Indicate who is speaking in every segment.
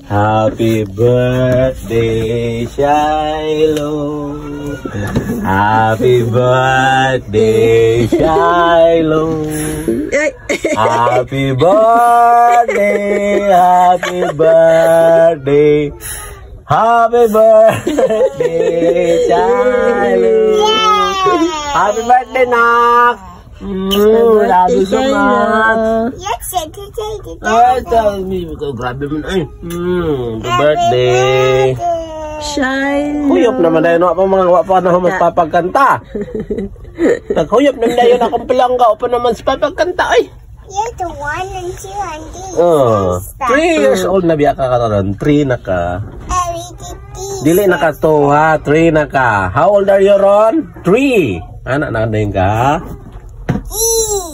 Speaker 1: Happy birthday, Shiloh. Happy birthday, Shiloh. Happy birthday, happy birthday. Happy birthday, Shiloh. Happy birthday, Nak. Love you so much. Tell me, grabe mo na eh. Happy birthday.
Speaker 2: Shiloh.
Speaker 1: Huyop naman na yun. Wapa pa na magpapagkanta. Naghuyop naman na yun. Akong pilangga. O pa naman sa papagkanta eh.
Speaker 3: You're the 1 and 2 and 3.
Speaker 1: 3 years old na biya ka karon. 3 na ka. Dili na ka 2 ha. 3 na ka. How old are you, Ron? 3. Anak na ka ka?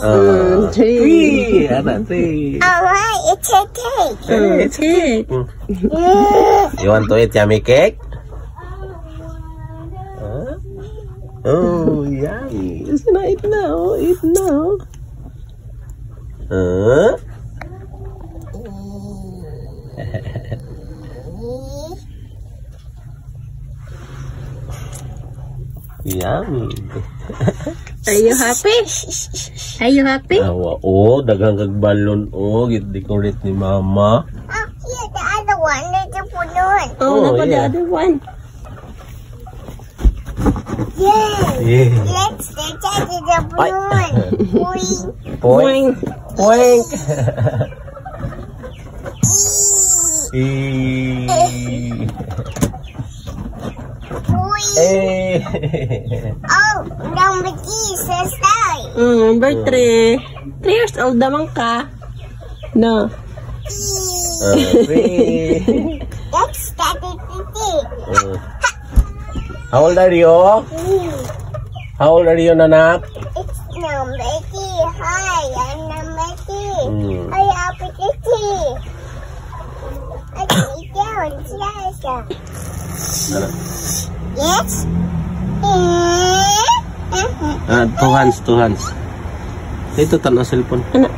Speaker 2: 3.
Speaker 1: Anak 3.
Speaker 3: Alright, it's a cake.
Speaker 2: It's cake.
Speaker 1: You want to eat yummy cake? Oh, yummy. Just gonna eat now. Eat now. Yummy.
Speaker 2: Are you happy? Are you happy?
Speaker 1: Oh, dagang kagbalon. Oh, decorate ni Mama.
Speaker 3: Oh, here, the other one. There's a balloon.
Speaker 2: Oh,
Speaker 1: Oh,
Speaker 2: the
Speaker 1: yeah.
Speaker 2: other one.
Speaker 3: Yay!
Speaker 1: Yeah.
Speaker 3: Let's take the balloon.
Speaker 1: Poink. Poink.
Speaker 3: Oh, number 3 says that.
Speaker 2: Number 3. 3 years old naman ka. No.
Speaker 1: 3.
Speaker 3: Let's start it.
Speaker 1: How old are you? How old are you, Nanak?
Speaker 3: It's number 3. Hi, I'm number 3.
Speaker 1: Mm.
Speaker 3: I have a 3. I take down Sasha. Yes?
Speaker 1: Two hands. Ito, tanong cellphone.
Speaker 2: Anak.